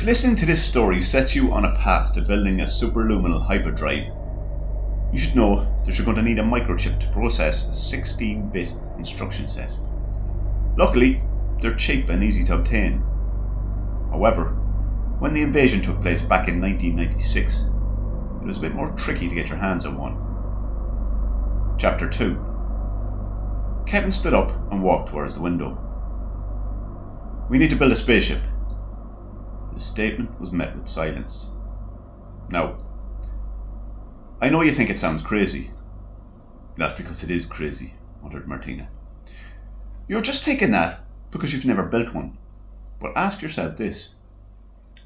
If listening to this story sets you on a path to building a superluminal hyperdrive, you should know that you're going to need a microchip to process a 16-bit instruction set. Luckily, they're cheap and easy to obtain. However, when the invasion took place back in 1996, it was a bit more tricky to get your hands on one. Chapter 2. Kevin stood up and walked towards the window. "We need to build a spaceship." His statement was met with silence. "Now, I know you think it sounds crazy." "That's because it is crazy," muttered Martina. "You're just thinking that because you've never built one. But ask yourself this.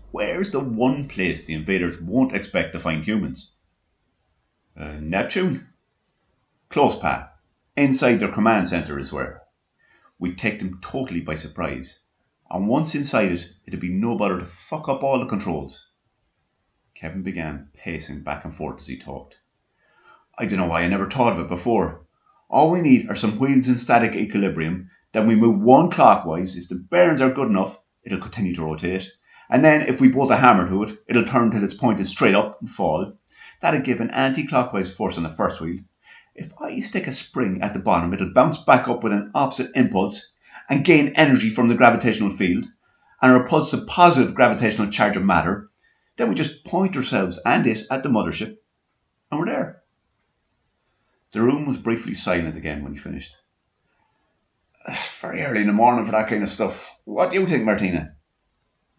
Where's the one place the invaders won't expect to find humans?" "Neptune?" "Close, Pa. Inside their command centre is where. We'd take them totally by surprise. And once inside it, it'd be no bother to fuck up all the controls." Kevin began pacing back and forth as he talked. "I don't know why I never thought of it before. All we need are some wheels in static equilibrium. Then we move one clockwise. If the bearings are good enough, it'll continue to rotate. And then if we bolt a hammer to it, it'll turn till it's pointed straight up and fall. That'll give an anti-clockwise force on the first wheel. If I stick a spring at the bottom, it'll bounce back up with an opposite impulse and gain energy from the gravitational field and repulse the positive gravitational charge of matter. Then we just point ourselves and it at the mothership, and we're there." The room was briefly silent again when he finished. "It's very early in the morning for that kind of stuff. What do you think, Martina?"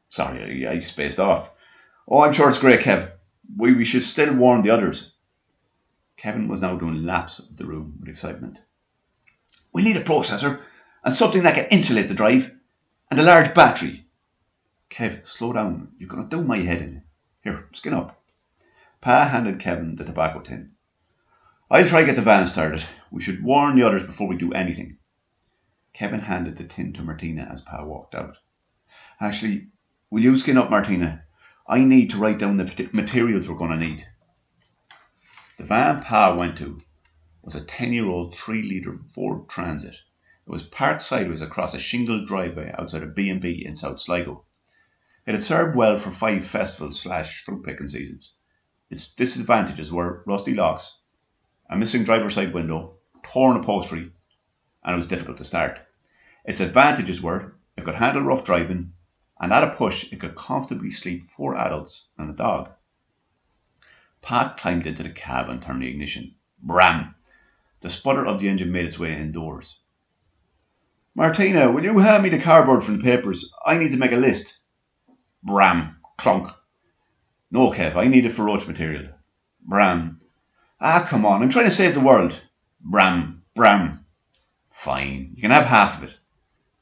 "Sorry, I spaced off." "Oh, I'm sure it's great, Kev. We should still warn the others." Kevin was now doing laps of the room with excitement. "We need a processor and something that can insulate the drive and a large battery." "Kev, slow down. You're going to do my head in. Here, skin up." Pa handed Kevin the tobacco tin. "I'll try to get the van started. We should warn the others before we do anything." Kevin handed the tin to Martina as Pa walked out. "Actually, will you skin up, Martina? I need to write down the materials we're going to need." The van Pa went to was a 10-year-old 3-litre Ford Transit. It was parked sideways across a shingled driveway outside a B&B in South Sligo. It had served well for 5 festivals/fruit-picking seasons. Its disadvantages were rusty locks, a missing driver's side window, torn upholstery, and it was difficult to start. Its advantages were it could handle rough driving, and at a push it could comfortably sleep 4 adults and a dog. Pat climbed into the cab and turned the ignition. Bram! The sputter of the engine made its way indoors. "Martina, will you hand me the cardboard from the papers? I need to make a list." Bram! Clunk! "No, Kev, I need it for roach material." Bram! Come on, I'm trying to save the world." Bram! Bram! "Fine, you can have half of it."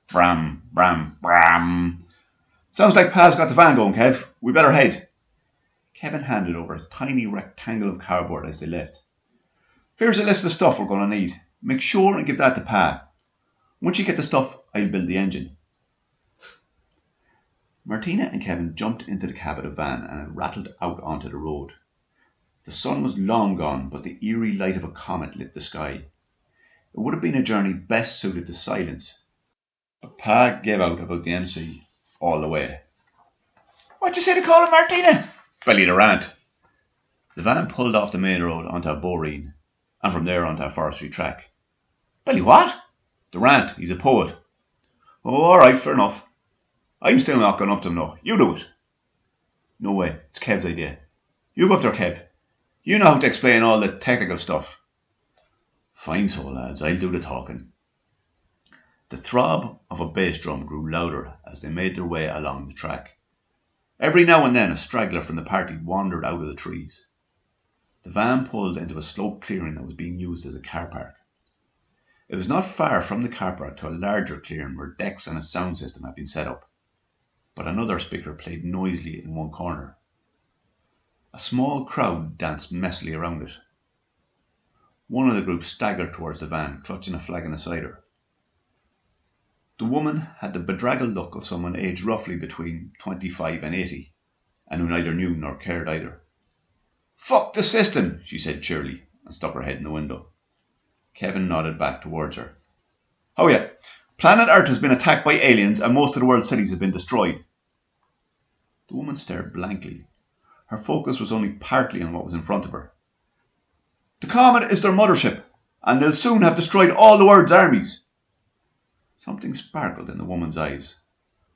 Bram! Bram! Bram! "Sounds like Pa's got the van going, Kev. We better head." Kevin handed over a tiny rectangle of cardboard as they left. "Here's a list of stuff we're going to need. Make sure and give that to Pa. Once you get the stuff, I'll build the engine." Martina and Kevin jumped into the cab of the van and it rattled out onto the road. The sun was long gone, but the eerie light of a comet lit the sky. It would have been a journey best suited to silence, but Pa gave out about the MC all the way. "What'd you say to call it, Martina?" "Billy the Rant." The van pulled off the main road onto a boreen, and from there onto a forestry track. "Billy what?" "The Rant. He's a poet." "Oh, all right, fair enough. I'm still not going up to him, though. You do it." "No way. It's Kev's idea. You go up there, Kev. You know how to explain all the technical stuff." "Fine so, lads. I'll do the talking." The throb of a bass drum grew louder as they made their way along the track. Every now and then a straggler from the party wandered out of the trees. The van pulled into a sloped clearing that was being used as a car park. It was not far from the car park to a larger clearing where decks and a sound system had been set up, but another speaker played noisily in one corner. A small crowd danced messily around it. One of the group staggered towards the van, clutching a flagon of cider. The woman had the bedraggled look of someone aged roughly between 25 and 80, and who neither knew nor cared either. "Fuck the system," she said cheerily, and stuck her head in the window. Kevin nodded back towards her. "Oh yeah, planet Earth has been attacked by aliens and most of the world's cities have been destroyed." The woman stared blankly. Her focus was only partly on what was in front of her. The comet is their mothership, and they'll soon have destroyed all the world's armies. Something sparkled in the woman's eyes.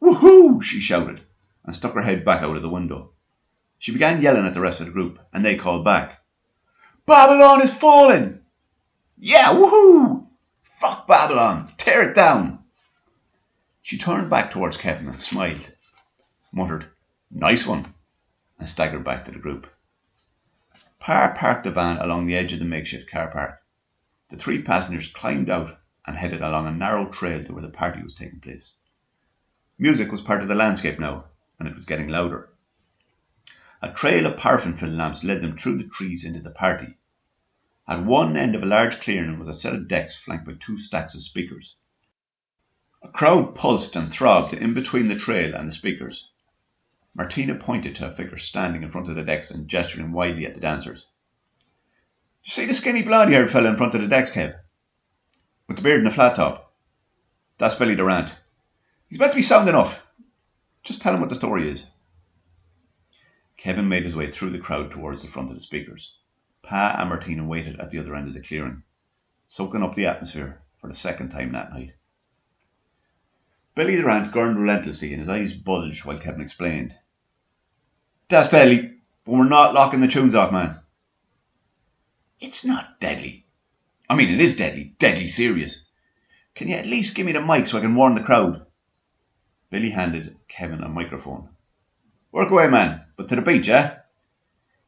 Woohoo! She shouted, and stuck her head back out of the window. She began yelling at the rest of the group, and they called back. Babylon is falling! Yeah, woohoo! Fuck Babylon! Tear it down! She turned back towards Kevin and smiled, muttered, Nice one, and staggered back to the group. Parr parked the van along the edge of the makeshift car park. The three passengers climbed out and headed along a narrow trail to where the party was taking place. Music was part of the landscape now, and it was getting louder. A trail of paraffin-filled lamps led them through the trees into the party. At one end of a large clearing was a set of decks flanked by 2 stacks of speakers. A crowd pulsed and throbbed in between the trail and the speakers. Martina pointed to a figure standing in front of the decks and gesturing wildly at the dancers. "Did you see the skinny blonde-haired fella in front of the decks, Kev? With the beard and the flat top? That's Billy Durant. He's meant to be sound enough. Just tell him what the story is." Kevin made his way through the crowd towards the front of the speakers. Pa and Martina waited at the other end of the clearing, soaking up the atmosphere for the second time that night. Billy Durant gurned relentlessly and his eyes bulged while Kevin explained. "That's deadly, but we're not locking the tunes off, man." "It's not deadly. I mean, it is deadly. Deadly serious. Can you at least give me the mic so I can warn the crowd?" Billy handed Kevin a microphone. "Work away, man, but to the beat, yeah?"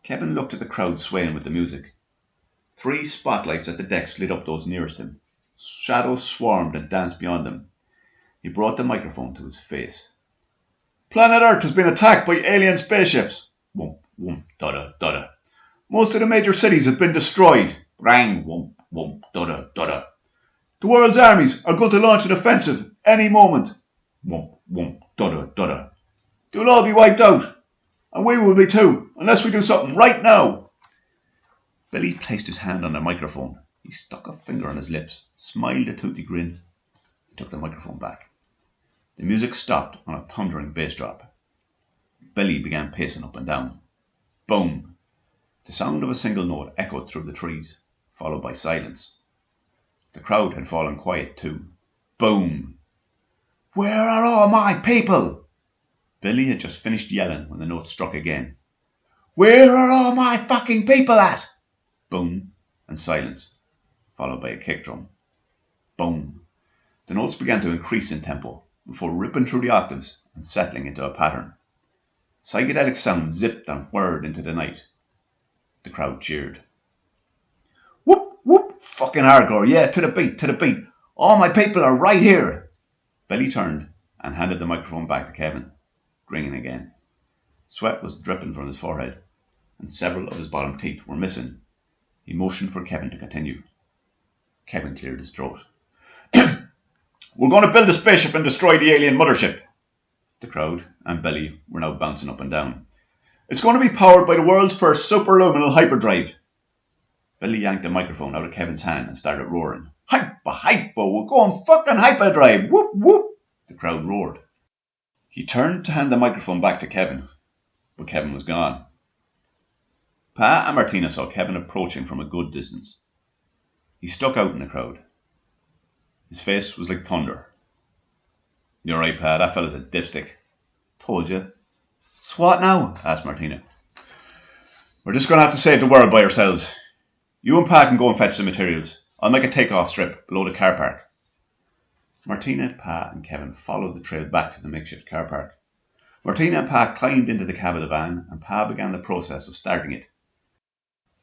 Kevin looked at the crowd swaying with the music. 3 spotlights at the decks lit up those nearest him. Shadows swarmed and danced beyond them. He brought the microphone to his face. "Planet Earth has been attacked by alien spaceships. Wump, wump, dudda, dudda. Most of the major cities have been destroyed. Rang, wump, wump, dudda, dudda. The world's armies are going to launch an offensive any moment. Wump, wump, dudda, dudda. They'll all be wiped out. And we will be too, unless we do something right now." Billy placed his hand on the microphone. He stuck a finger on his lips, smiled a toothy grin, and took the microphone back. The music stopped on a thundering bass drop. Billy began pacing up and down. Boom! The sound of a single note echoed through the trees, followed by silence. The crowd had fallen quiet too. Boom! "Where are all my people?" Billy had just finished yelling when the note struck again. "Where are all my fucking people at?" Boom, and silence, followed by a kick drum. Boom. The notes began to increase in tempo, before ripping through the octaves and settling into a pattern. Psychedelic sounds zipped and whirred into the night. The crowd cheered. "Whoop, whoop, fucking hardcore, yeah, to the beat, to the beat. All my people are right here." Billy turned and handed the microphone back to Kevin, grinning again. Sweat was dripping from his forehead, and several of his bottom teeth were missing. He motioned for Kevin to continue. Kevin cleared his throat. "We're going to build a spaceship and destroy the alien mothership." The crowd and Billy were now bouncing up and down. "It's going to be powered by the world's first superluminal hyperdrive." Billy yanked the microphone out of Kevin's hand and started roaring. Hypo, we're going fucking hyperdrive. Whoop, whoop." The crowd roared. He turned to hand the microphone back to Kevin, but Kevin was gone. Pa and Martina saw Kevin approaching from a good distance. He stuck out in the crowd. His face was like thunder. "You're right, Pa, that fella's a dipstick." "Told you." "So what now?" asked Martina. "We're just going to have to save the world by ourselves. You and Pa can go and fetch the materials. I'll make a take-off strip below the car park." Martina, Pa and Kevin followed the trail back to the makeshift car park. Martina and Pa climbed into the cab of the van and Pa began the process of starting it.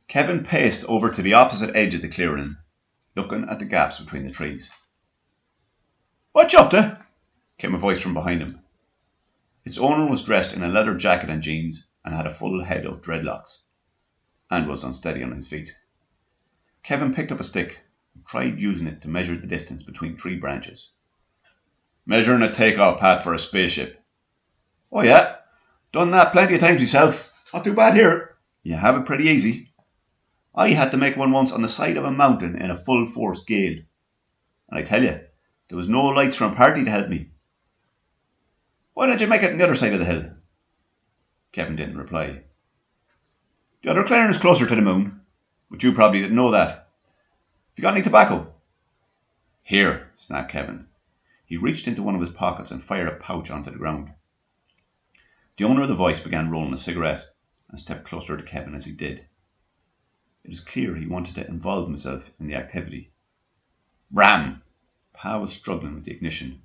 Kevin paced over to the opposite edge of the clearing, looking at the gaps between the trees. "What you up to?" came a voice from behind him. Its owner was dressed in a leather jacket and jeans and had a full head of dreadlocks, and was unsteady on his feet. Kevin picked up a stick and tried using it to measure the distance between tree branches. "Measuring a takeoff pad for a spaceship." "Oh yeah, done that plenty of times myself. Not too bad here. You have it pretty easy. I had to make one once on the side of a mountain in a full force gale. And I tell you, there was no lights from party to help me." "Why don't you make it on the other side of the hill?" Kevin didn't reply. The other clearing is closer to the moon, but you probably didn't know that. Have you got any tobacco? Here, snapped Kevin. He reached into one of his pockets and fired a pouch onto the ground. The owner of the voice began rolling a cigarette and stepped closer to Kevin as he did. It was clear he wanted to involve himself in the activity. Bram! Pa was struggling with the ignition.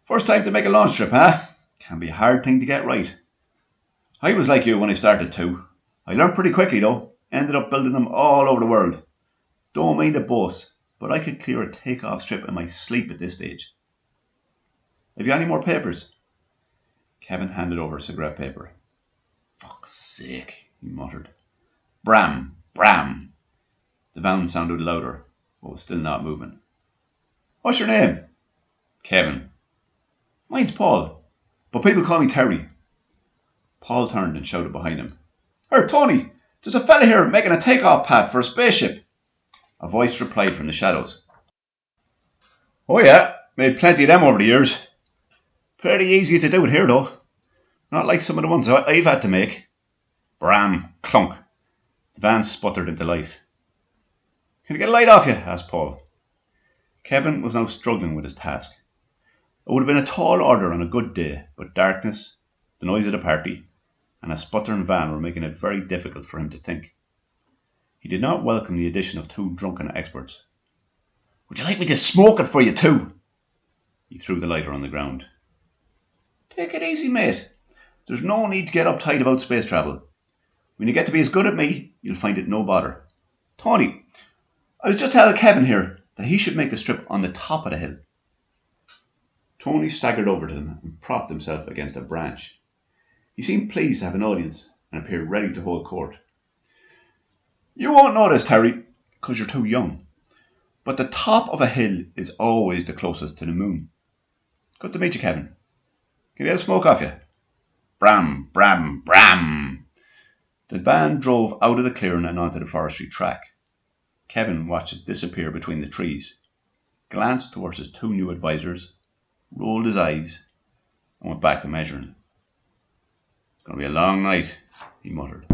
First time to make a launch trip, huh? Can be a hard thing to get right. I was like you when I started too. I learned pretty quickly though. Ended up building them all over the world. Don't mind the boss, but I could clear a take-off strip in my sleep at this stage. Have you any more papers? Kevin handed over a cigarette paper. Fuck's sake, he muttered. Bram, Bram. The van sounded louder, but was still not moving. What's your name? Kevin. Mine's Paul, but people call me Terry. Paul turned and shouted behind him. Here, Tony, there's a fella here making a take-off pad for a spaceship. A voice replied from the shadows. Oh yeah, made plenty of them over the years. Pretty easy to do it here though. Not like some of the ones I've had to make. Bram, clunk. The van sputtered into life. Can I get a light off you? Asked Paul. Kevin was now struggling with his task. It would have been a tall order on a good day, but darkness, the noise of the party, and a sputtering van were making it very difficult for him to think. He did not welcome the addition of two drunken experts. Would you like me to smoke it for you too? He threw the lighter on the ground. Take it easy, mate. There's no need to get uptight about space travel. When you get to be as good at me, you'll find it no bother. Tony, I was just telling Kevin here that he should make the strip on the top of the hill. Tony staggered over to them and propped himself against a branch. He seemed pleased to have an audience and appeared ready to hold court. You won't know this, Terry, because you're too young. But the top of a hill is always the closest to the moon. Good to meet you, Kevin. Can I get a smoke off you? Bram, Bram, Bram. The van drove out of the clearing and onto the forestry track. Kevin watched it disappear between the trees, glanced towards his two new advisors, rolled his eyes, and went back to measuring. It's going to be a long night, he muttered.